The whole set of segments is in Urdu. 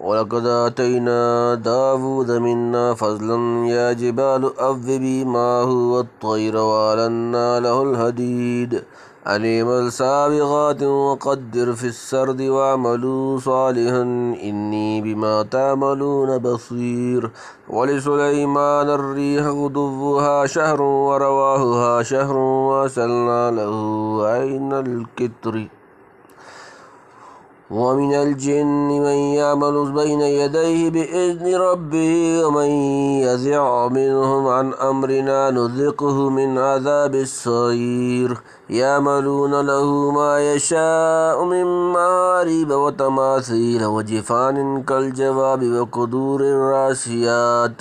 وَلَقَدْ آتَيْنَا دَاوُودَ مِنَّا فَضْلًا يَا جِبَالُ أَوِّبِي مَعَهُ وَالطَّيْرَ وَأَلَنَّا لَهُ الْحَدِيدَ أَنِ اعْمَلْ سَابِغَاتٍ وَقَدِّرْ فِي السَّرْدِ وَاعْمَلُوا صَالِحًا إِنِّي بِمَا تَعْمَلُونَ بَصِيرٌ وَلِسُلَيْمَانَ الرِّيحُ غُدُوُّهَا شَهْرٌ وَرَوَاحُهَا شَهْرٌ وَأَسَلْنَا لَهُ عَيْنَ الْقِطْرِ وَمِنَ الْجِنِّ مَن يَعْمَلُ بَيْنَ يَدَيْهِ بِإِذْنِ رَبِّهِ وَمَن يَزِغْ مِنْهُمْ عَنْ أَمْرِنَا نُذِقْهُ مِنْ عَذَابِ السَّعِيرِ يَعْمَلُونَ لَهُ مَا يَشَاءُ مِنْ مَحَارِيبَ وَتَمَاثِيلَ وَجِفَانٍ كَالْجَوَابِ وَقُدُورٍ رَاسِيَاتٍ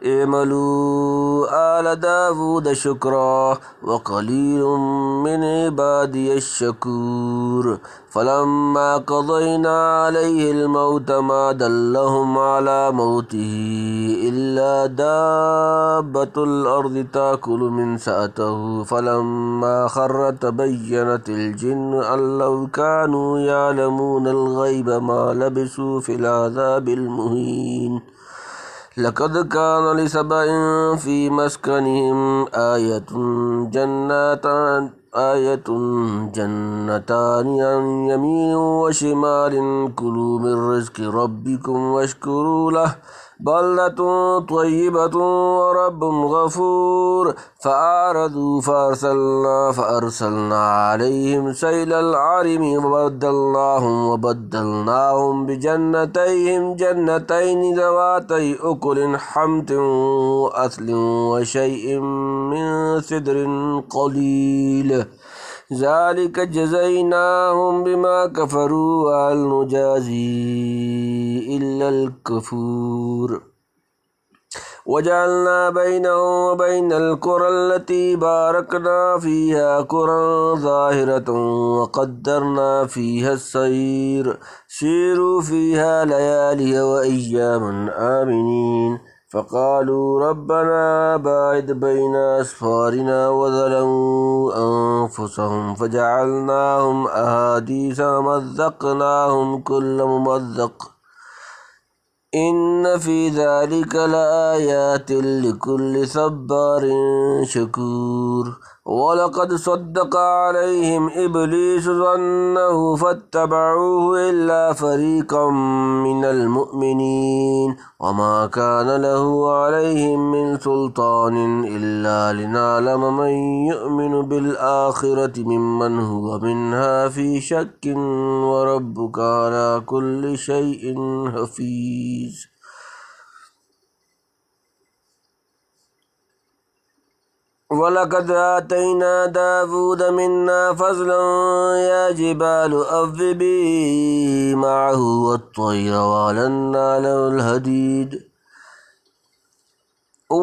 اعْمَلُوا آلَ دَاوُودَ شُكْرًا وَقَلِيلٌ مِّنْ عِبَادِيَ الشَّكُورُ فَلَمَّا قَضَيْنَا عَلَيْهِ الْمَوْتَ مَا دَلَّهُمْ عَلَى مَوْتِهِ إِلَّا دَابَّةُ الْأَرْضِ تَأْكُلُ مِنْ سَأَتَهُ فَلَمَّا خَرَّ تَبَيَّنَتِ الْجِنُّ أَن لَّوْ كَانُوا يَعْلَمُونَ الْغَيْبَ مَا لَبِثُوا فِي الْعَذَابِ الْمُهِينِ لَقَدْ كَانَ لِسَبَإٍ فِي مَسْكَنِهِمْ آيَةٌ جَنَّتَانِ عَنْ يَمِينٍ وَشِمَالٍ كُلُوا مِنْ رِزْقِ رَبِّكُمْ وَاشْكُرُوا لَهُ بَلْدَةٌ طَيِّبَةٌ وَرَبٌّ غَفُورٌ فَأَعْرَضُوا فَأَرْسَلْنَا عَلَيْهِمْ سَيْلَ الْعَرِمِ وَبَدَّلْنَاهُمْ بِجَنَّتَيْهِمْ جَنَّتَيْنِ ذَوَاتَيْ أُكُلٍ حَمْطٍ وَأَثْلٍ وَشَيْءٍ مِّن سِدْرٍ قَلِيلٍ ذَلِكَ جَزَيْنَاهُمْ بِمَا كَفَرُوا وَهَلْ نُجَازِي إِلَّا الْكَفُورَ وَجَعَلْنَا بَيْنَهُمْ وَبَيْنَ الْقُرَى الَّتِي بَارَكْنَا فِيهَا قُرًى ظَاهِرَةً وَقَدَّرْنَا فِيهَا السَّيْرَ سِيرُوا فِيهَا لَيَالِيَ وَأَيَّامًا آمِنِينَ فَقَالُوا رَبَّنَا بَاعِدْ بَيْنَ أَسْفَارِنَا وَظَلَمُوا أَنفُسَهُمْ فَجَعَلْنَاهُمْ أَحَادِيثَ وَمَزَّقْنَاهُمْ كُلَّ مُمَزَّقٍ إِنَّ فِي ذَلِكَ لَآيَاتٍ لِكُلِّ صَبَّارٍ شَكُورٍ وَلَقَدْ صَدَّقَ عَلَيْهِمْ إِبْلِيسُ ظَنَّهُ فَاتَّبَعُوهُ إِلَّا فَرِيقًا مِّنَ الْمُؤْمِنِينَ وَمَا كَانَ لَهُ عَلَيْهِم مِّن سُلْطَانٍ إِلَّا لِنَعْلَمَ مَن يُؤْمِنُ بِالْآخِرَةِ مِمَّنْ هُوَ مِنْهَا فِي شَكٍّ وَرَبُّكَ عَلَىٰ كُلِّ شَيْءٍ حَفِيظٌ وَلَقَدْ آتَيْنَا دَاوُودَ مِنَّا فَضْلًا يَا جِبَالُ أَوِّبِي مَعَهُ وَالطَّيْرَ وَأَلَنَّا لَهُ الْحَدِيدَ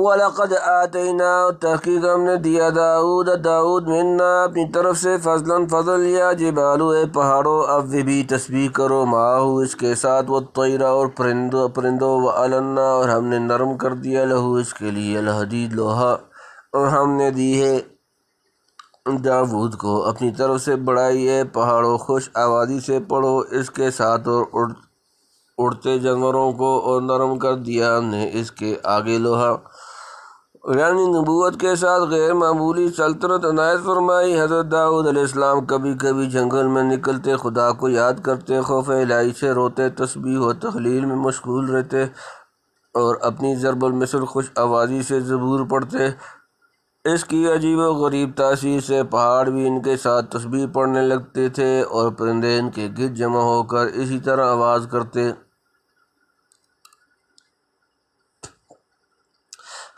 وَلَقَدْ آتَيْنَا تحقیق ہم نے دیا داؤد منا اپنی طرف سے فضل یا جبالو اے پہاڑوں اوبی تسبیح کرو معاہو اس کے ساتھ والطیرہ اور پرندوں وَأَلَنَّا اور ہم نے نرم کر دیا لہو اس کے لیے الحدید لوہا اور ہم نے دی ہے داؤد کو اپنی طرف سے بڑائی اے پہاڑوں خوش آوازی سے پڑھو اس کے ساتھ اور اڑتے جانوروں کو اور نرم کر دیا ہم نے اس کے آگے لوہا یعنی نبوت کے ساتھ غیر معمولی سلطنت عنایت فرمائی۔ حضرت داؤد علیہ السلام کبھی کبھی جنگل میں نکلتے خدا کو یاد کرتے خوف الہی سے روتے تسبیح و تحلیل میں مشغول رہتے اور اپنی ضرب المثل خوش آوازی سے زبور پڑھتے۔ اس کی عجیب و غریب تاثیر سے پہاڑ بھی ان کے ساتھ تسبیح پڑھنے لگتے تھے اور پرندے ان کے گرد جمع ہو کر اسی طرح آواز کرتے۔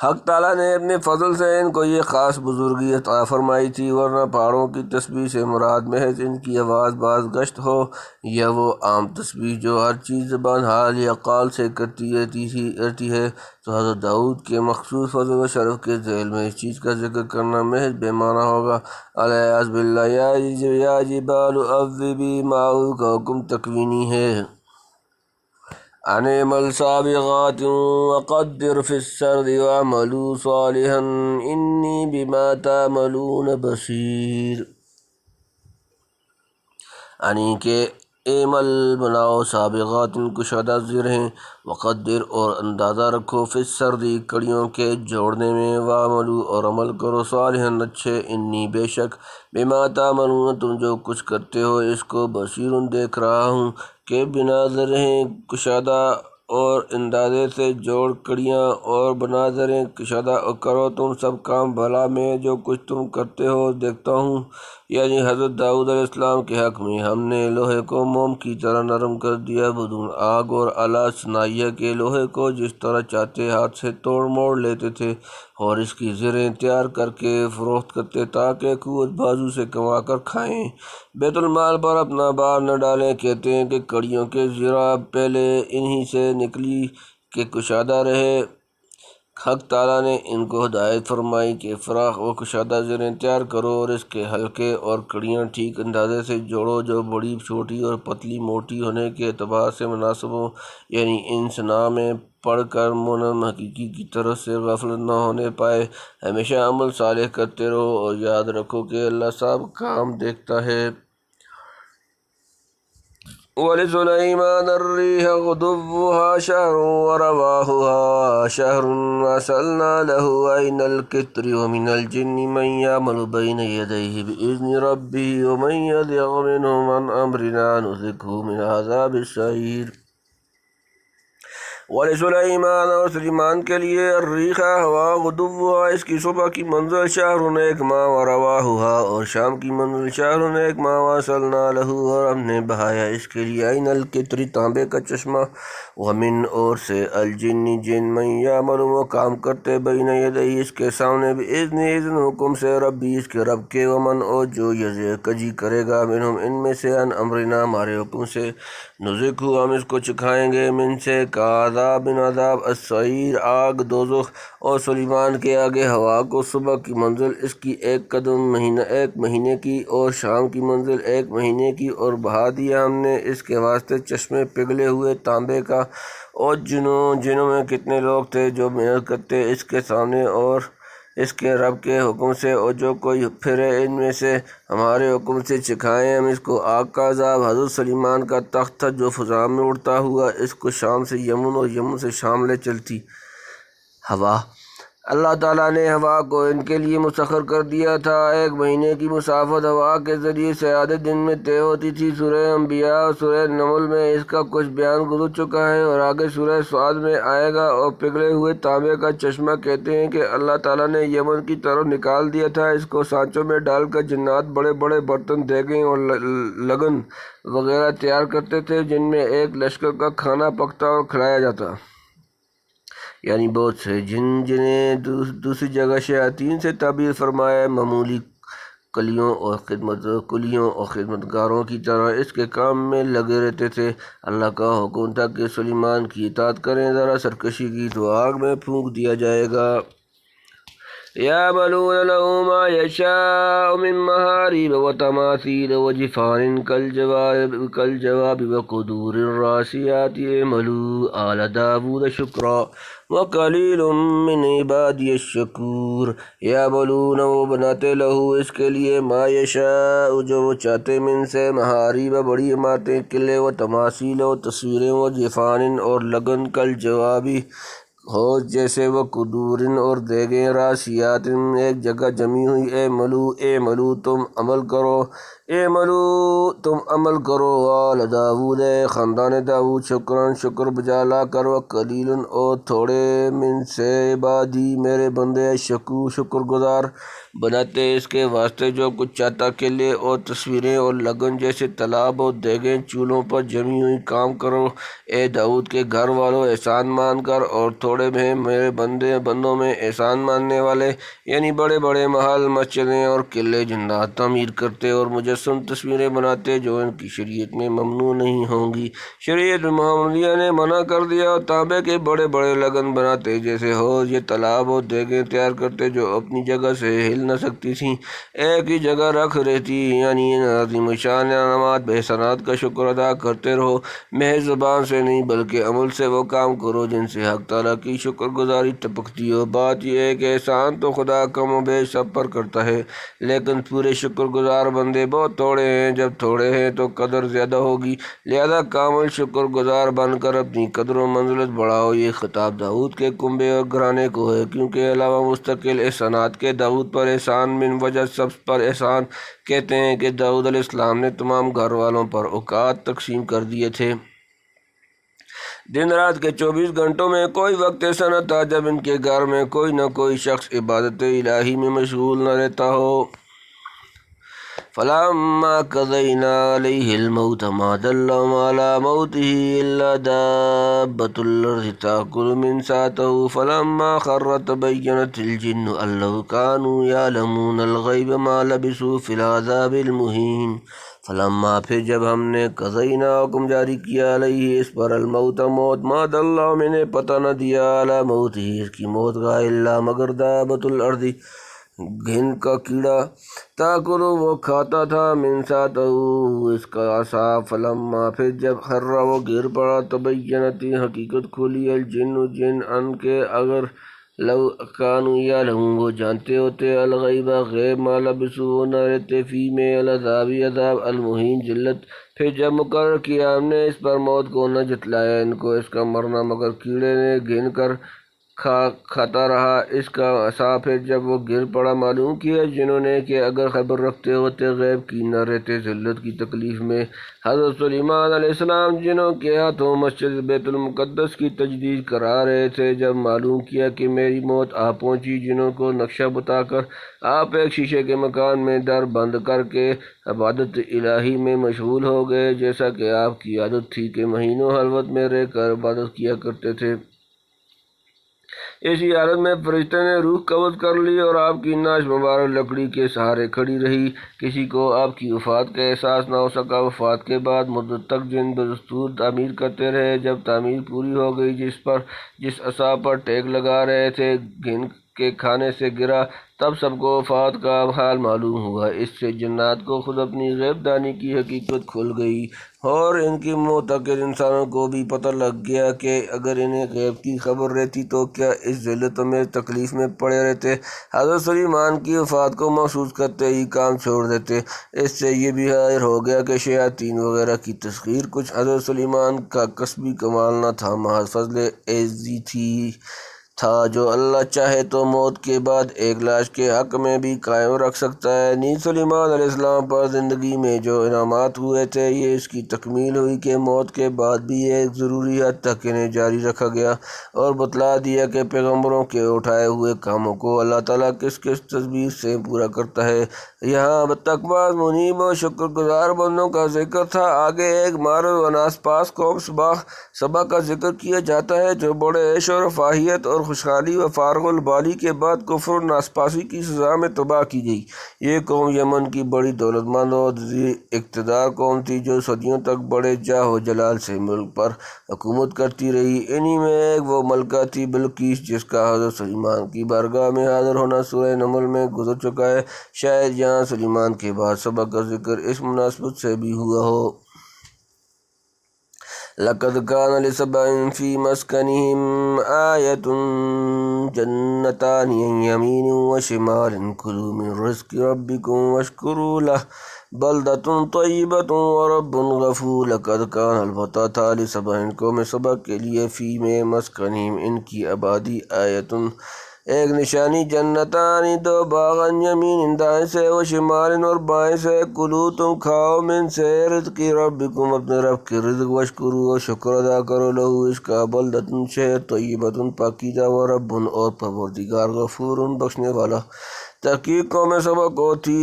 حق تعالیٰ نے اپنے فضل سے ان کو یہ خاص بزرگی عطا فرمائی تھی، ورنہ پہاڑوں کی تسبیح سے مراد محض ان کی آواز باز گشت ہو یا وہ عام تسبیح جو ہر چیز زبان حال یا قال سے کرتی رہتی ہے، تو حضرت داؤد کے مخصوص فضل و شرف کے ذیل میں اس چیز کا ذکر کرنا محض بے معنی ہوگا۔ الیاذ باللہ یا جبال اوبی معاہو کا حکم تکوینی ہے۔ أَنِ اعْمَلْ سَابِغَاتٍ وَقَدِّرْ فِي السَّرْدِ وَاعْمَلُوا صَالِحًا إِنِّي بِمَا تَعْمَلُونَ بَصِيرٌ، یعنی کہ عمل بناؤ سابغات کشادہ زرہیں وقدر اور اندازہ رکھو فی السردی کڑیوں کے جوڑنے میں وعملو اور عمل کرو صالحاً اچھے انی بے شک بما تعملون تم جو کچھ کرتے ہو اس کو بصیر دیکھ رہا ہوں کہ بنا زرہیں کشادہ اور اندازے سے جوڑ کڑیاں اور بنا زریں کشادہ اور کرو تم سب کام بھلا میں جو کچھ تم کرتے ہو دیکھتا ہوں۔ یعنی حضرت داؤد علیہ السلام کے حق میں ہم نے لوہے کو موم کی طرح نرم کر دیا بدون آگ اور اعلیٰ صنائیہ کے لوہے کو جس طرح چاہتے ہاتھ سے توڑ موڑ لیتے تھے اور اس کی زریں تیار کر کے فروخت کرتے تاکہ قوت بازو سے کما کر کھائیں، بیت المال پر اپنا بار نہ ڈالیں۔ کہتے ہیں کہ کڑیوں کے زرہ پہلے انہی سے نکلی کہ کشادہ رہے۔ حق تعالیٰ نے ان کو ہدایت فرمائی کہ فراخ و کشادہ زریں تیار کرو اور اس کے حلقے اور کڑیاں ٹھیک اندازے سے جوڑو جو بڑی چھوٹی اور پتلی موٹی ہونے کے اعتبار سے مناسب ہوں، یعنی ان صنع میں پڑھ کر منعم حقیقی کی طرف سے غفلت نہ ہونے پائے۔ ہمیشہ عمل صالح کرتے رہو اور یاد رکھو کہ اللہ سب کام دیکھتا ہے۔ وَلِسُلَيْمَانَ الرِّيحَ غُدُوُّهَا شَهْرٌ وَرَوَاحُهَا شَهْرٌ وَأَسَلْنَا لَهُ عَيْنَ الْقِطْرِ وَمِنَ الْجِنِّ مَن يَعْمَلُ بَيْنَ يَدَيْهِ بِإِذْنِ رَبِّهِ وَمَن يَزِغْ مِنْهُمْ عَنْ أَمْرِنَا نُذِقْهُ مِنْ عَذَابِ السَّعِيرِ۔ وَلِسُلَيْمَانَ اور سلیمان کے لیے الرِّيحَ ہوا غُدُوُّهَا اس کی صبح کی منزل شہر ایک ماہ وَرَوَاحُهَا اور شام کی منزل شہر ایک ماہ وَأَسَلْنَا لَهُ اور ہم نے بہایا اس کے لیے عین القطر تانبے کا چشمہ ومن اور سے الجن جن من یعمل وہ کام کرتے بین یدیہ اس کے سامنے اذن حکم سے ربی اس کے رب کے ومن اور جو یزع کجی کرے گا منہم ان میں سے ان امرنا ہمارے حکم سے نذقہ ہم اس کو چکھائیں گے من سے کا عذاب عذاب السعیر آگ دوزخ۔ اور سلیمان کے آگے ہوا کو صبح کی منزل اس کی ایک قدم ایک مہینے کی اور شام کی منزل ایک مہینے کی اور بہا دیا ہم نے اس کے واسطے چشمے پگھلے ہوئے تانبے کا۔ اور جنوں میں کتنے لوگ تھے جو محنت کرتے اس کے سامنے اور اس کے رب کے حکم سے، اور جو کوئی پھرے ان میں سے ہمارے حکم سے چکھائیں ہم اس کو آگ کا عذاب۔ حضرت سلیمان کا تخت تھا جو فضا میں اڑتا ہوا اس کو شام سے یمن اور یمن سے شام لے چلتی ہوا۔ اللہ تعالیٰ نے ہوا کو ان کے لیے مسخر کر دیا تھا۔ ایک مہینے کی مسافت ہوا کے ذریعے سے آدھے دن میں طے ہوتی تھی۔ سورہ انبیاء اور سورہ نمل میں اس کا کچھ بیان گزر چکا ہے اور آگے سورہ صاد میں آئے گا۔ اور پگھلے ہوئے تانبے کا چشمہ کہتے ہیں کہ اللہ تعالیٰ نے یمن کی طرف نکال دیا تھا۔ اس کو سانچوں میں ڈال کر جنات بڑے بڑے برتن دیگیں اور لگن وغیرہ تیار کرتے تھے جن میں ایک لشکر کا کھانا پکتا اور کھلایا جاتا۔ یعنی بہت سے جنہیں دوسری جگہ شیاطین سے تعبیر فرمایا معمولی کلیوں اور خدمتگاروں کی طرح اس کے کام میں لگے رہتے تھے۔ اللہ کا حکم تھا کہ سلیمان کی اطاعت کریں، ذرا سرکشی کی تو آگ میں پھونک دیا جائے گا۔ يعملون له ما يشاء من محاريب وتماثيل وجفان كالجواب وقدور الراسيات اعملوا آل داود شكرا وقلیل من عبادی الشکور۔ یعملون وہ بناتے لہو اس کے لیے ما یشاء جو وہ چاہتے من سے محاریب بڑی عمارتیں قلعے و تماثیل و تصویریں و جفان اور لگن کل جوابی ہو جیسے وہ قدورن اور دیگیں راسیات ایک جگہ جمی ہوئی۔ اعملوا تم عمل کرو آل داود خاندان داود شکران شکر بجا لا کر وقلیل اور تھوڑے من سے عبادی میرے بندے شکر گزار بناتے اس کے واسطے جو کچھ چاہتا قلعے اور تصویریں اور لگن جیسے تالاب اور دیگیں چولہوں پر جمی ہوئی کام کرو اے داؤد کے گھر والوں احسان مان کر، اور تھوڑے میں میرے بندوں میں احسان ماننے والے یعنی بڑے بڑے محل مسجدیں اور قلعے جنات تعمیر کرتے اور مجسم تصویریں بناتے جو ان کی شریعت میں ممنوع نہیں ہوں گی۔ شریعت محمدیہ نے منع کر دیا۔ اور تانبے کے بڑے بڑے لگن بناتے جیسے حوض یہ تالاب اور دیگیں تیار کرتے جو اپنی جگہ سے ہل نہ سکتی تھیں، ایک ہی جگہ رکھ رہتی، یعنی ان عظیم شان انعامات احسانات کا شکر ادا کرتے رہو، محض زبان سے نہیں بلکہ عمل سے وہ کام کرو جن سے حق تعالیٰ کی شکر گزاری ٹپکتی ہو۔ بات یہ ہے کہ احسان تو خدا کم و بیش سب پر کرتا ہے، لیکن پورے شکر گزار بندے بہت تھوڑے ہیں، جب تھوڑے ہیں تو قدر زیادہ ہوگی، لہذا کامل شکر گزار بن کر اپنی قدر و منزلت بڑھاؤ۔ یہ خطاب داؤد کے کنبے اور گھرانے کو ہے، کیونکہ علاوہ مستقل احسانات کے داؤد پر احسان من وجہ سب پر احسان کہتے ہیں کہ داؤد علیہ السلام نے تمام گھر والوں پر اوقات تقسیم کر دیے تھے۔ دن رات کے 24 گھنٹوں میں کوئی وقت ایسا نہ تھا جب ان کے گھر میں کوئی نہ کوئی شخص عبادت الہی میں مشغول نہ رہتا ہو۔ فَلَمَّا قَضَيْنَا عَلَيْهِ الْمَوْتَ مَا دَلَّهُمْ عَلَىٰ مَوْتِهِ إِلَّا دَابَّةُ الْأَرْضِ تَأْكُلُ مِنْ سَأَتِهِ فَلَمَّا خَرَّ تَبَيَّنَتِ الْجِنُّ أَن لَّوْ كَانُوا يَعْلَمُونَ الْغَيْبَ مَا لَبِثُوا فِي الْعَذَابِ الْمُهِينِ۔ فلما پھر جب ہم نے قضینا حکم جاری کیا علیہ اس پر الموت موت، ما دلہ میں نے پتہ نہ دیا علی موت ہی اس کی موت کا، الا مگر دابۃ الارض گھن کا کیڑا، تاکل وہ کھاتا تھا، من ساتہ اس کا عصا، فلما پھر جب خر وہ گر پڑا، تبینت حقیقت کھولی، الجن جن ان کے اگر لو کانوا یعلمون وہ جانتے ہوتے، الغیب غیب، ما لبثوا نہ رہتے فی میں العذاب عذاب المہین ذلت۔ پھر جب مقرر کیا ہم نے اس پر موت کو، نہ جتلایا ان کو اس کا مرنا، مگر کیڑے نے گھن کر کھاتا رہا اس کا عصا۔ پھر جب وہ گر پڑا، معلوم کیا جنہوں نے کہ اگر خبر رکھتے ہوتے غیب کی، نہ رہتے ذلت کی تکلیف میں۔ حضرت سلیمان علیہ السلام جنہوں کے ہاتھوں مسجد بیت المقدس کی تجدید کرا رہے تھے، جب معلوم کیا کہ میری موت آ پہنچی، جنہوں کو نقشہ بتا کر آپ ایک شیشے کے مکان میں در بند کر کے عبادت الہی میں مشغول ہو گئے، جیسا کہ آپ کی عادت تھی کہ مہینوں خلوت میں رہ کر عبادت کیا کرتے تھے۔ اسی حالت میں فرشتے نے روح قبض کر لی اور آپ کی ناش مبارک لکڑی کے سہارے کھڑی رہی۔ کسی کو آپ کی وفات کا احساس نہ ہو سکا۔ وفات کے بعد مدت تک جن بدستور تعمیر کرتے رہے، جب تعمیر پوری ہو گئی، جس عصا پر ٹیک لگا رہے تھے گھن کے کھانے سے گرا، تب سب کو وفات کا حال معلوم ہوا۔ اس سے جنات کو خود اپنی غیب دانی کی حقیقت کھل گئی، اور ان کی معتقد انسانوں کو بھی پتہ لگ گیا کہ اگر انہیں غیب کی خبر رہتی تو کیا اس ذلت میں تکلیف میں پڑے رہتے، حضرت سلیمان کی وفات کو محسوس کرتے ہی کام چھوڑ دیتے۔ اس سے یہ بھی ظاہر ہو گیا کہ شیاطین وغیرہ کی تسخیر کچھ حضرت سلیمان کا کسبی کمال نہ تھا، محض فضل عزی تھا جو اللہ چاہے تو موت کے بعد ایک لاش کے حق میں بھی قائم رکھ سکتا ہے۔ نیز سلیمان علیہ السلام پر زندگی میں جو انعامات ہوئے تھے، یہ اس کی تکمیل ہوئی کہ موت کے بعد بھی ایک ضروری حد تک انہیں جاری رکھا گیا، اور بتلا دیا کہ پیغمبروں کے اٹھائے ہوئے کاموں کو اللہ تعالیٰ کس کس تدبیر سے پورا کرتا ہے۔ یہاں تک بعض منیب و شکر گزار بندوں کا ذکر تھا، آگے ایک معرض و ناسپاس قوم سبا کا ذکر کیا جاتا ہے، جو بڑے عیش و رفاہیت اور خوشحالی و فارغ البالی کے بعد کفر و ناسپاسی کی سزا میں تباہ کی گئی۔ یہ قوم یمن کی بڑی دولت مند اور ذی اقتدار قوم تھی، جو صدیوں تک بڑے جاہ و جلال سے ملک پر حکومت کرتی رہی۔ انہی میں ایک وہ ملکہ تھی بلقیس، جس کا حضرت سلیمان کی بارگاہ میں حاضر ہونا سورہ نمل میں گزر چکا ہے۔ شاید یہاں سلیمان کے بعد سبا کا ذکر اس مناسبت سے بھی ہوا ہو۔ لَقَدْ كَانَ لِسَبَإٍ فِي مَسْكَنِهِمْ آيَةٌ جَنَّتَانِ عَنْ يَمِينٍ وَشِمَالٍ كُلُوا مِنْ رِزْقِ رَبِّكُمْ وَاشْكُرُوا لَهُ بَلْدَةٌ طَيِّبَةٌ وَرَبٌّ غَفُورٌ۔ لَقَدْ كَانَ البتہ تھا لِسَبَإٍ قوم سبا کے لیے، فی میں مسکنہم ان کی آبادی، آیتٌ ایک نشانی، جنتانی دو باغ، عن یمین دائیں سے، و شمال اور بائیں سے، کلو تم کھاؤ، من سے رزق ربکم اپنے رب کے رزق، واشکرو اور شکر ادا کرو، لہو اس کا، بلدتن شہر، طیبتن پاکیزہ، و رب اور پروردگار، غفور بخشنے والا۔ تحقیق قوم سبا کو تھی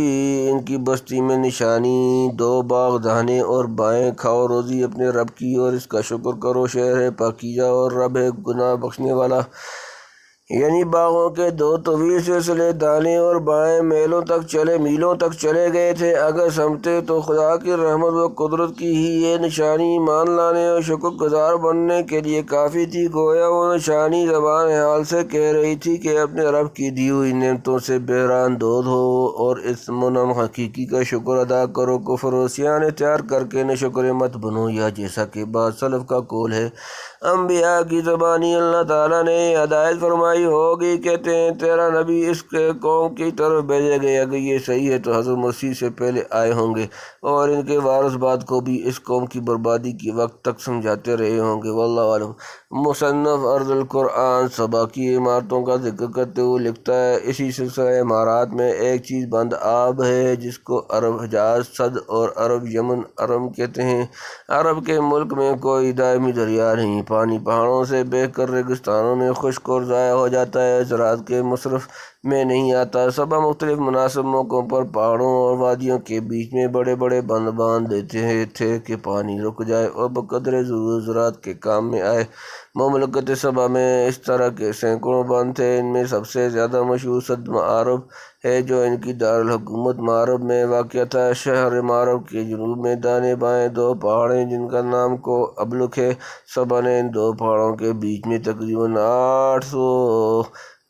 ان کی بستی میں نشانی، دو باغ داہنے اور بائیں، کھاؤ روزی اپنے رب کی اور اس کا شکر کرو، شہر ہے پاکیزہ اور رب ہے گناہ بخشنے والا۔ یعنی باغوں کے دو طویل سلسلے دانے اور بائیں میلوں تک چلے گئے تھے۔ اگر سمجھتے تو خدا کی رحمت و قدرت کی ہی یہ نشانی ایمان لانے اور شکر گزار بننے کے لیے کافی تھی۔ گویا وہ نشانی زبان حال سے کہہ رہی تھی کہ اپنے رب کی دی ہوئی نعمتوں سے بحران دود ہو اور اس منعم حقیقی کا شکر ادا کرو۔ کفر و عصیان اختیار کر کے ناشکر مت بنو، یا جیسا کہ بعض سلف کا قول ہے، انبیاء کی زبانی اللہ تعالیٰ نے ہدایت فرمائی ہوگی، کہتے ہیں تیرا نبی اس کے قوم کی طرف بھیجے گئے۔ اگر یہ صحیح ہے تو حضرت مسیح سے پہلے آئے ہوں گے اور ان کے وارث بعد کو بھی اس قوم کی بربادی کے وقت تک سمجھاتے رہے ہوں گے، واللہ عالم۔ مصنف ارض القرآن سبا کی عمارتوں کا ذکر کرتے ہوئے لکھتا ہے، اسی سلسلہ عمارات میں ایک چیز بند آب ہے جس کو عرب حجاز سد اور عرب یمن ارم کہتے ہیں۔ عرب کے ملک میں کوئی دائمی دریا نہیں، پانی پہاڑوں سے بہہ کر ریگستانوں میں خشک اور ضائع ہو جاتا ہے، زراعت کے مصرف میں نہیں آتا۔ سبا مختلف مناسب موقعوں پر پہاڑوں اور وادیوں کے بیچ میں بڑے بڑے بند باندھ دیتے تھے کہ پانی رک جائے اور بقدر ضرورت زراعت کے کام میں آئے۔ مملکت سبا میں اس طرح کے سینکڑوں بند تھے، ان میں سب سے زیادہ مشہور سد معارب ہے جو ان کی دارالحکومت معارب میں واقع تھا۔ شہر معارب کے جنوب میں دانے بائیں دو پہاڑ ہیں جن کا نام کو ابلک ہے۔ سبا نے ان دو پہاڑوں کے بیچ میں تقریباً 800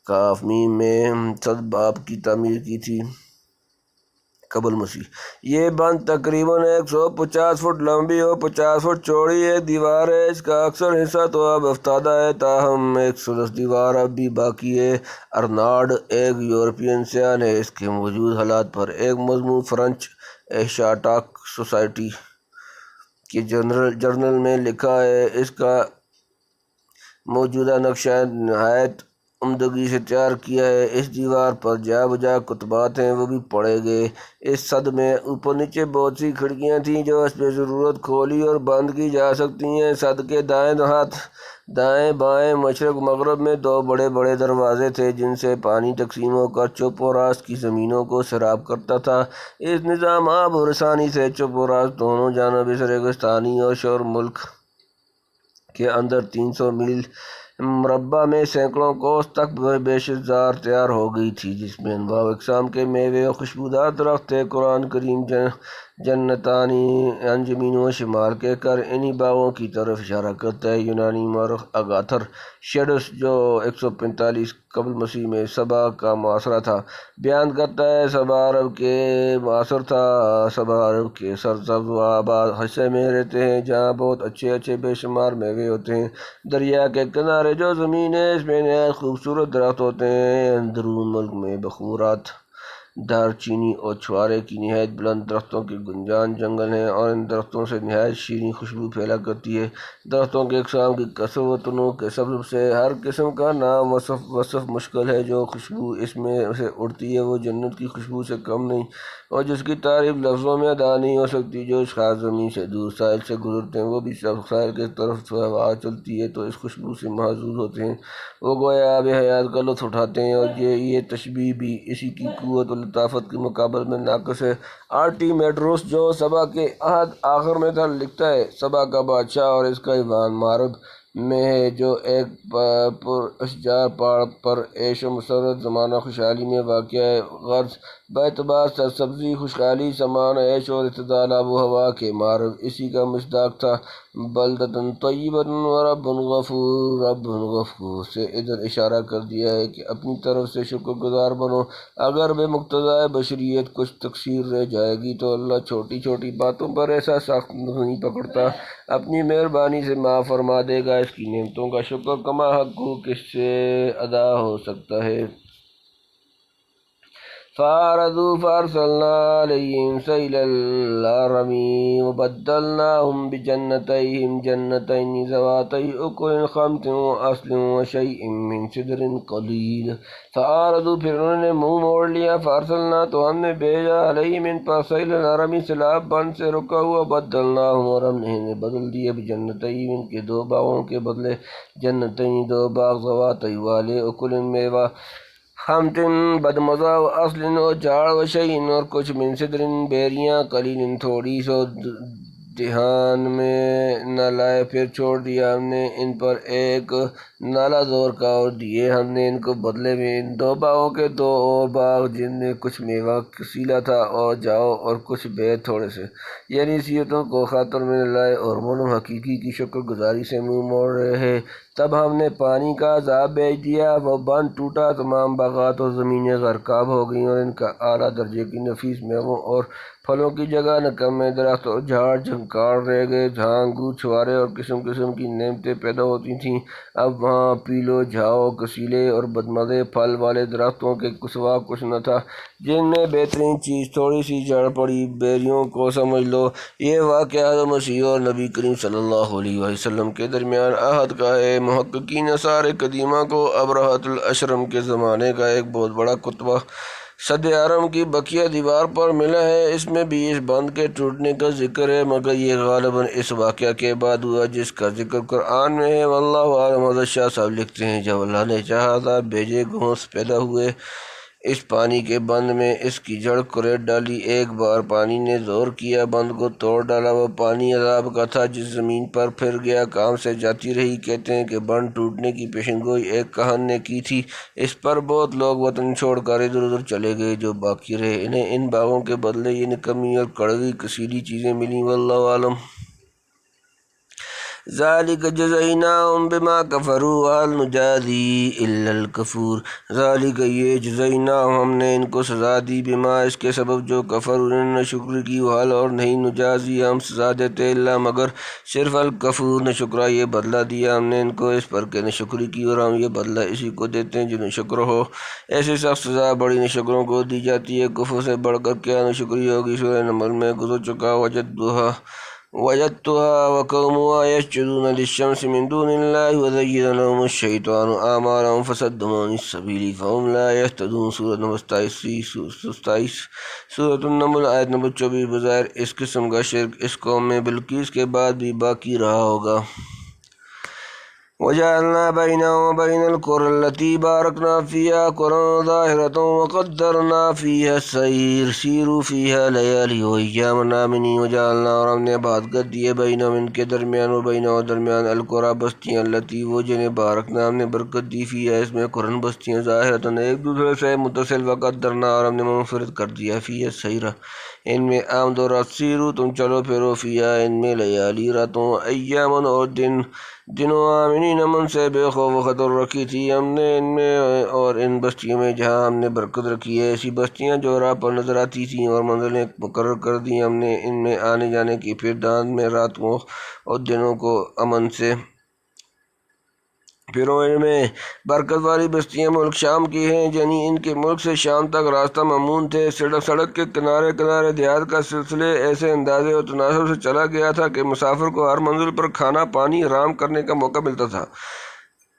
کاف میم میں سد باب کی تعمیر کی تھی قبل مسیح۔ یہ بند تقریباً 150 فٹ لمبی اور 50 فٹ چوڑی ایک دیوار ہے۔ اس کا اکثر حصہ تو اب افتادہ ہے، تاہم ایک ثلث دیوار اب بھی باقی ہے۔ ارناڈ ایک یورپین سیاح نے اس کے موجود حالات پر ایک مضمون فرینچ ایشیاٹک سوسائٹی کے جرنل میں لکھا ہے۔ اس کا موجودہ نقشہ نہایت عمدگی سے تیار کیا ہے۔ اس دیوار پر جا بجا کتبات ہیں، وہ بھی پڑھے گئے۔ اس سد میں اوپر نیچے بہت سی کھڑکیاں تھیں جو حسب ضرورت کھولی اور بند کی جا سکتی ہیں۔ سد کے دائیں بائیں مشرق مغرب میں دو بڑے بڑے دروازے تھے جن سے پانی تقسیم ہو کر چپ و راست کی زمینوں کو سیراب کرتا تھا۔ اس نظام آب و رسانی سے چپ و راست دونوں جانب اس ریگستانی اور شور ملک کے اندر 300 میل مربع میں سینکڑوں کوس تک بیشزار تیار ہو گئی تھی، جس میں انواع و اقسام کے میوے اور خوشبودار درخت تھے۔ قرآن کریم جنتانی عن یمین و شمال کہہ کر انہی باغوں کی طرف اشارہ کرتا ہے۔ یونانی مورخ اگاتھر شیڈس جو 145 قبل مسیح میں سبا کا معاصرہ تھا بیان کرتا ہے، سبا عرب کے معاصر تھا۔ سبا عرب کے سرسبز و آباد حصے میں رہتے ہیں جہاں بہت اچھے بے شمار میوے ہوتے ہیں۔ دریا کے کنارے جو زمین ہے اس میں نہایت خوبصورت درخت ہوتے ہیں۔ اندرون ملک میں بخورات، دار چینی اور چھوارے کی نہایت بلند درختوں کے گنجان جنگل ہیں اور ان درختوں سے نہایت شیریں خوشبو پھیلا کرتی ہے۔ درختوں کے اقسام کی کثرت و تنوع کے سبب سے ہر قسم کا نام وصف مشکل ہے۔ جو خوشبو اس میں سے اڑتی ہے وہ جنت کی خوشبو سے کم نہیں اور جس کی تعریف لفظوں میں ادا نہیں ہو سکتی۔ جو اشخاص زمین سے دور ساحل سے گزرتے ہیں وہ بھی سب ساحل کی طرف ہوا چلتی ہے تو اس خوشبو سے محظوظ ہوتے ہیں، وہ گویا آب حیات کا لطف اٹھاتے ہیں۔ اور یہ تشبیہ بھی اسی کی قوت و لطافت کے مقابل میں ناقص ہے۔ آرٹیمیڈروس جو سبا کے عہد آخر میں تھا لکھتا ہے، سبا کا بادشاہ اور اس کا ایوان معرب میں ہے جو ایک پر اشجار پہاڑ پر عیش و مسرت زمانہ خوشحالی میں واقع ہے۔ غرض باعتبار سرسبزی، خوشحالی، سامان عیش اور اعتدال آب و ہوا کے معرب اسی کا مصداق تھا۔ بلدۃ طیبۃ و رب غفور، رب غفور سے ادھر اشارہ کر دیا ہے کہ اپنی طرف سے شکر گزار بنو۔ اگر بے مقتضائے بشریت کچھ تقصیر رہ جائے گی تو اللہ چھوٹی چھوٹی باتوں پر ایسا سخت نہیں پکڑتا، اپنی مہربانی سے معاف فرما دے گا۔ اس کی نعمتوں کا شکر کما حق کس سے ادا ہو سکتا ہے؟ فَأَعْرَضُوا فَأَرْسَلْنَا عَلَيْهِمْ سَيْلَ الْعَرَمِ وَبَدَّلْنَاهُمْ بِجَنَّتَيْهِمْ جَنَّتَيْنِ ذَوَاتَيْ أُكُلٍ خَمْطٍ وَأَصْلٍ وَشَيْءٍ مِّن سِدْرٍ قَلِيلٍ۔ فَأَعْرَضُوا پھر انہوں نے منہ موڑ لیا، فَأَرْسَلْنَا تو ہم نے بھیجا، عَلَيْهِمْ ان پر سیل العرم سیلاب بند سے رکا ہوا، وَبَدَّلْنَاهُمْ اور ہم نے انہیں بدل دیا، بِجَنَّتَيْهِمْ ان کے دو باغوں کے بدلے، جنتین دو باغ، ذواتَيْ والے، أُكُلٍ میوہ، خمطٍ بدمزہ، و اصل اور جاڑ، و شیء اور کچھ، من سدر بیریاں، قلیل تھوڑی سو، امتحان میں نہ لائے، پھر چھوڑ دیا ہم نے ان پر ایک نالا زور کا اور دیے ہم نے ان کو بدلے میں ان 2 باغوں کے 2 اور باغ جن میں کچھ میوہ کثیرہ تھا اور جاؤ اور کچھ بید تھوڑے سے، یعنی نصیحتوں کو خاطر میں نہ لائے اور مومن حقیقی کی شکر گزاری سے منہ موڑ رہے۔ تب ہم نے پانی کا عذاب بھیج دیا، وہ بند ٹوٹا، تمام باغات اور زمینیں غرقاب ہو گئیں اور ان کا اعلیٰ درجے کی نفیس میووں اور پھلوں کی جگہ نکمے درخت اور جھاڑ جھنکار رہ گئے، جہاں انگور، چھوارے اور قسم قسم کی نعمتیں پیدا ہوتی تھیں، اب وہاں پیلو، جھاؤ، کسیلے اور بدمزے پھل والے درختوں کے سوا کچھ نہ تھا، جن میں بہترین چیز تھوڑی سی جڑ پڑی بیریوں کو سمجھ لو۔ یہ واقعہ حضرت مسیح اور نبی کریم صلی اللہ علیہ وسلم کے درمیان عہد کا ہے۔ محققین آثار قدیمہ کو ابرہۃ الاشرم کے زمانے کا ایک بہت بڑا کتبہ سد حرم کی بقیہ دیوار پر ملا ہے، اس میں بھی اس بند کے ٹوٹنے کا ذکر ہے، مگر یہ غالباً اس واقعہ کے بعد ہوا جس کا ذکر قرآن میں ہے۔ واللہ اعلم۔ حضرت شاہ صاحب لکھتے ہیں جب اللہ نے چاہا تھا بھیجے گھونس پیدا ہوئے اس پانی کے بند میں، اس کی جڑ کریٹ ڈالی، ایک بار پانی نے زور کیا، بند کو توڑ ڈالا، وہ پانی عذاب کا تھا جس زمین پر پھر گیا کام سے جاتی رہی۔ کہتے ہیں کہ بند ٹوٹنے کی پیشن گوئی ایک کاہن نے کی تھی، اس پر بہت لوگ وطن چھوڑ کر ادھر ادھر چلے گئے، جو باقی رہے انہیں ان باغوں کے بدلے یہ نکمی اور کڑوی کثیری چیزیں ملیں۔ واللہ اعلم۔ ذالک جزیناہم بما کفروا وہل نجازی الا الکفور۔ ذالک یہ جزیناہم ہم نے ان کو سزا دی، بما اس کے سبب جو کفر انہوں نے شکر کی، وہل اور نہیں نجازی ہم سزا دیتے الا مگر صرف الکفور نہ شکرا، یہ بدلہ دیا ہم نے ان کو اس پر کہ نہ شکری کی، اور ہم یہ بدلہ اسی کو دیتے ہیں جو نہ شکر ہو۔ ایسی سخت سزا بڑی نہ شکروں کو دی جاتی ہے، کفر سے بڑھ کر کیا نہ شکری ہوگی۔ سورہ نمل میں گزر چکا وجدتها وقومها يسجدون للشمس من دون الله وزين لهم الشيطان أعمالهم فصدهم عن السبيل فهم لا يهتدون۔ سورۃ نمبر 27 سورۃ النمل آیت نمبر 24۔ بظاہر اس قسم کا شرک اس قوم میں بلقیس کے بعد بھی باقی رہا ہوگا۔ وجعلنا بينهم وبين القرى التي باركنا فيها قرى ظاهرة وقدرنا فيها السير سيروا فيها ليالي وأياما آمنين۔ وجعلنا اور ہم نے آباد کر دیے بینہم ان کے درمیان وبینہ اور درمیان القرى بستیاں التي وہ جنہیں بارکنا ہم نے برکت دی فیہا اس میں قرن بستیاں ظاہرة ایک دوسرے سے متصل، وقدرنا اور ہم نے منفرد کر دیا فیہا السیر ان میں آمد و رفت، سیرو تم چلو پھرو فیہا ان میں لیالی راتوں، ایامن اور دنوں، آمنین امن سے بے خوف و خطر رکھی تھی ہم نے ان میں اور ان بستیوں میں جہاں ہم نے برکت رکھی ہے، ایسی بستیاں جو راہ پر نظر آتی تھیں، اور منزلیں مقرر کر دی ہم نے ان میں آنے جانے کی، پھر دان میں راتوں اور دنوں کو امن سے پھر ان میں برکت والی بستیاں ملک شام کی ہیں، یعنی ان کے ملک سے شام تک راستہ ممنون تھے، سڑک کے کنارے کنارے دیہات کا سلسلے ایسے اندازے اور تناسب سے چلا گیا تھا کہ مسافر کو ہر منزل پر کھانا پانی آرام کرنے کا موقع ملتا تھا۔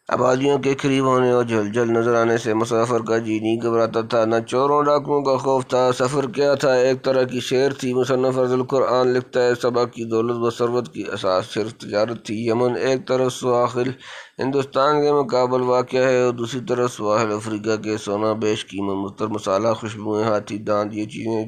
آبادیوں کے قریب ہونے اور جل نظر آنے سے مسافر کا جی نہیں گھبراتا تھا، نہ چوروں ڈاکوؤں کا خوف تھا۔ سفر کیا تھا؟ ایک طرح کی سیر تھی۔ مصنف فضل القرآن لکھتا ہے سبا کی دولت و ثروت کی اساس صرف تجارت تھی۔ یمن ایک طرف سواحل ہندوستان کے مقابل واقع ہے اور دوسری طرف سواحل افریقہ کے، سونا بیش قیمت، مضطر مسالہ، خوشبوئیں، ہاتھی دانت، یہ چیزیں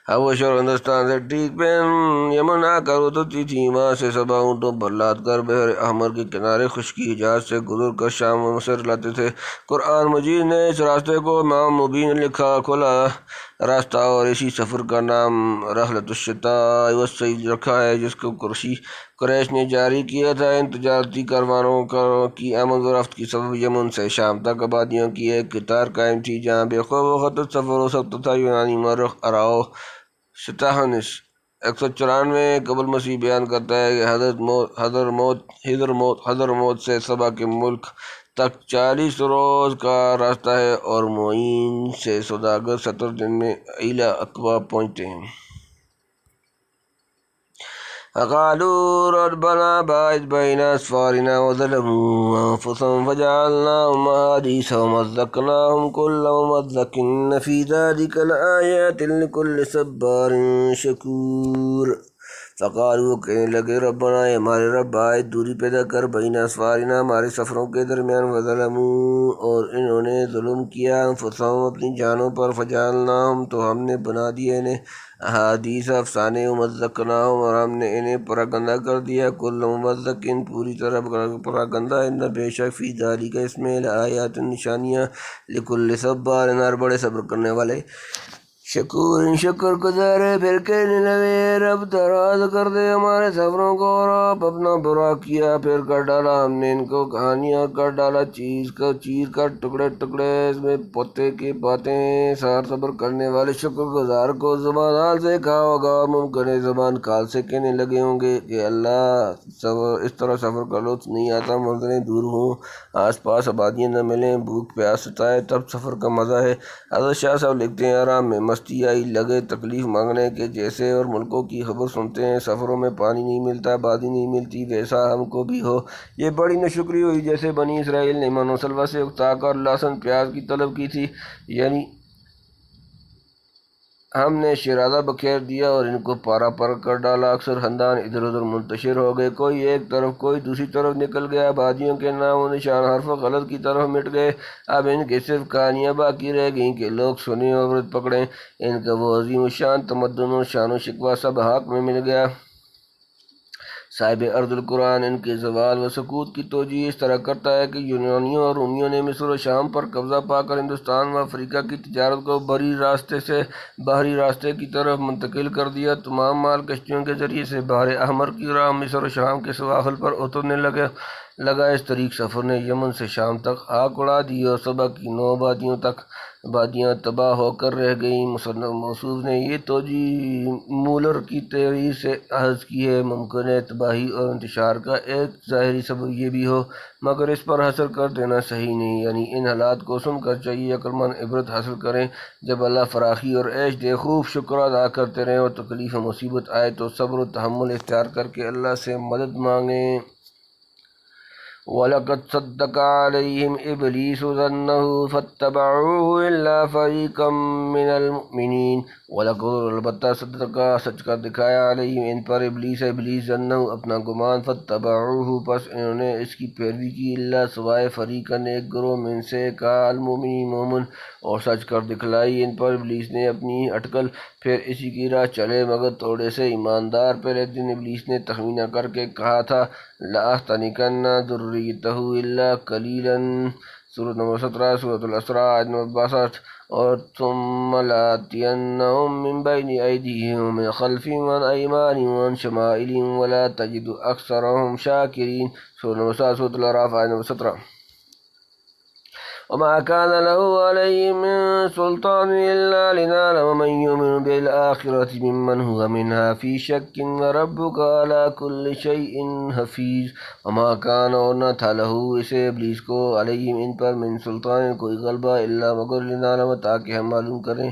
حبش اور ہندوستان سے ٹھیک پہن یمن آ کر اترتی تھیں۔ وہاں سے سبا اونٹوں پر لاد کر بحر احمر کے کنارے خشکی جہاز سے گزر کر شام و مصر لاتے تھے۔ قرآن مجید نے اس راستے کو امام مبین لکھا کھلا راستہ، اور اسی سفر کا نام رحلۃ الشتاء والصیف رکھا ہے، جس کو قریش نے جاری کیا تھا۔ ان تجارتی کاروانوں کی آمد و رفت کی سبب یمن سے شام تک آبادیوں کی ایک قطار قائم تھی، جہاں بے خوف و خطر سفر ہو سکتا تھا۔ یونانی مورخ اراؤ سٹاہنس 194 قبل مسیح بیان کرتا ہے کہ حضرموت سے سبا کے ملک تک 40 روز کا راستہ ہے، اور معین سے سوداگر 70 دن میں ایلا اقبا پہنچتے ہیں۔ فقالوا ربنا باعث بين أسفارنا وظلموا أنفسهم فجعلناهم أحاديث ومزقناهم كل ممزق إن في ذلك لآيات لكل صبار شكور۔ فقالوا کہنے لگے ربنا اے ہمارے رب آئے دوری پیدا کر بین اسفارنا ہمارے سفروں کے درمیان وظلموا اور انہوں نے ظلم کیا انفسہم اپنی جانوں پر فجعلناہم تو ہم نے بنا دیا انہیں احادیث افسانے ومزقناہم اور ہم نے انہیں پراگندہ کر دیا کل ممزقن پوری طرح پراگندہ ان بے شک فی ذالک اس میں لآیات نشانیاں لکل صبار ہر بڑے صبر کرنے والے شکور شکر گزار ہے پھر کہنے لگے رب دراز کر دے ہمارے سفروں کو اور آپ اپنا برا کیا پھر کر ڈالا ہم نے ان کو کہانیاں کر ڈالا چیز کا ٹکڑے ٹکڑے اس میں پوتے کی باتیں سار صبر کرنے والے شکر گزار کو زبان حال سے کہا ہوگا ممکن ہے زبان کال سے کہنے لگے ہوں گے کہ اللہ اس طرح سفر کا لطف نہیں آتا منزلیں دور ہوں آس پاس آبادیاں نہ ملیں بھوک پیاس ستائے تب سفر کا مزہ ہے حضرت شاہ صاحب لکھتے ہیں آرام میں مستی آئی لگے تکلیف مانگنے کے جیسے اور ملکوں کی خبر سنتے ہیں سفروں میں پانی نہیں ملتا بادی نہیں ملتی ویسا ہم کو بھی ہو یہ بڑی نشکری ہوئی جیسے بنی اسرائیل نے من و سلوہ سے اکتا کر لہسن پیاز کی طلب کی تھی یعنی ہم نے شرازہ بکھیر دیا اور ان کو پارا پر کر ڈالا اکثر خاندان ادھر ادھر منتشر ہو گئے کوئی ایک طرف کوئی دوسری طرف نکل گیا بادیوں کے نام و نشان حرف غلط کی طرف مٹ گئے اب ان کے صرف کہانیاں باقی رہ گئیں کہ لوگ سنیں اور عبرت پکڑیں ان کا وہ عظیم الشان تمدن و شان و شکوہ سب حق میں مل گیا صاحب ارض القرآن ان کے زوال و سکوت کی توجیہ اس طرح کرتا ہے کہ یونانیوں اور رومیوں نے مصر و شام پر قبضہ پا کر ہندوستان و افریقہ کی تجارت کو بحری راستے کی طرف منتقل کر دیا تمام مال کشتیوں کے ذریعے سے بحر احمر کی راہ مصر و شام کے سواحل پر اترنے لگا اس طریق سفر نے یمن سے شام تک آگ اڑا دی اور صبح کی 9 وادیاں تباہ ہو کر رہ گئیں مصنف موصوف نے یہ توجیہ مولر کی تحریر سے اخذ کی ہے ممکن ہے تباہی اور انتشار کا ایک ظاہری سبب یہ بھی ہو مگر اس پر حصر کر دینا صحیح نہیں یعنی ان حالات کو سن کر چاہیے عقلمند عبرت حاصل کریں جب اللہ فراخی اور عیش دے خوب شکر ادا کرتے رہیں اور تکلیف و مصیبت آئے تو صبر و تحمل اختیار کر کے اللہ سے مدد مانگیں وَلَقَدْ صَدَّقَ عَلَيْهِمْ إِبْلِيسُ ظَنَّهُ فَاتَّبَعُوهُ إِلَّا فَرِيقًا مِّنَ الْمُؤْمِنِينَ وَلَقَدْ البتہ صدقہ سچ کر دکھایا علیہم ان پر ابلیس ظنّہ اپنا گمان فاتبعوہ پس انہوں نے اس کی پیروی کی اللہ سوائے فریقاً ایک گروہ من سے کا المؤمنین مومن اور سچ کر دکھلائی ان پر ابلیس نے اپنی اٹکل پھر اسی کی راہ چلے مگر تھوڑے سے ایماندار پہلے دن ابلیس نے تخمینہ کر کے کہا تھا لَأَحْتَنِكَنَّ ذُرِّيَّتَهُ إِلَّا قَلِيلًا سورۃ نمبر 17 سورۃ الاسراء آیت نمبر 62 اور ثُمَّ لَآتِيَنَّهُم مِّن بَيْنِ أَيْدِيهِمْ وَمِنْ خَلْفِهِمْ وَعَنْ أَيْمَانِهِمْ وَعَنْ شَمَائِلِهِمْ وَلَا تَجِدُ أَكْثَرَهُمْ شَاكِرِينَ سورۃ نمبر 7 سورۃ الأعراف آیت نمبر 17 وما كان له عليهم من سلطان إلا لنعلم من يؤمن بالآخرة ممن هو منها في شك وربك على كل شيء حفيظ وما كان اور نہ تھا لہو اسے ابلیس کو علیہم ان پر من سلطان کوئی غلبہ الا مگر لنعلم تاکہ ہم معلوم کریں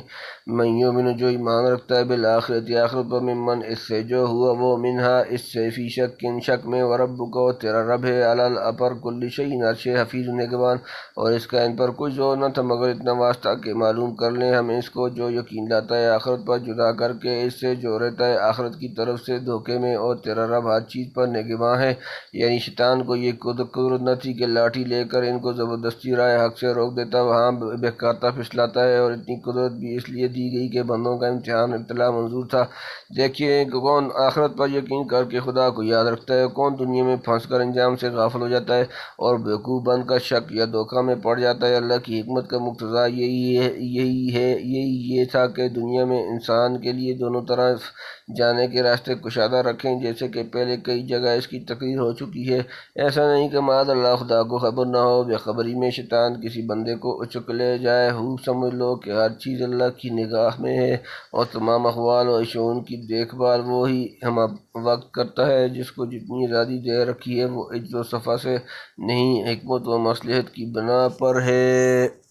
من یؤمن جو ایمان رکھتا ہے بالآخرت آخرت پر ممن اس سے جو ہوا وہ منہا اس سے فی شک شک میں وربک اور تیرا رب ہے علی اپر کل شیء ہر شے حفیظ نگہبان اور اس کا ان پر کچھ زور نہ تھا مگر اتنا واسطہ کہ معلوم کر لیں ہم اس کو جو یقین لاتا ہے آخرت پر جدا کر کے اس سے جو رہتا ہے آخرت کی طرف سے دھوکے میں اور تیرا رب ہر چیز پر نگہباں ہے یعنی شیطان کو یہ قدرت نہ تھی کہ لاٹھی لے کر ان کو زبردستی رائے حق سے روک دیتا وہاں بہکاتا پھسلاتا ہے اور اتنی قدرت بھی اس لیے دی گئی کہ بندوں کا امتحان ابتلا منظور تھا دیکھیے کہ کون آخرت پر یقین کر کے خدا کو یاد رکھتا ہے کون دنیا میں پھنس کر انجام سے غافل ہو جاتا ہے اور بیوقوف بن کر شک یا دھوکہ میں پڑ جاتا ہے اللہ کی حکمت کا مقتضا یہی تھا کہ دنیا میں انسان کے لیے دونوں طرف جانے کے راستے کشادہ رکھیں جیسے کہ پہلے کئی جگہ اس کی تقریر ہو چکی ہے ایسا نہیں کہ معاذ اللہ خدا کو خبر نہ ہو بے خبری میں شیطان کسی بندے کو اچک لے جائے سمجھ لو کہ ہر چیز اللہ کی نگاہ میں ہے اور تمام احوال و شؤون کی دیکھ بھال وہی ہم وقت کرتا ہے جس کو جتنی آزادی دے رکھی ہے وہ عجز و صفا سے نہیں حکمت و مصلحت کی بنا پر ہے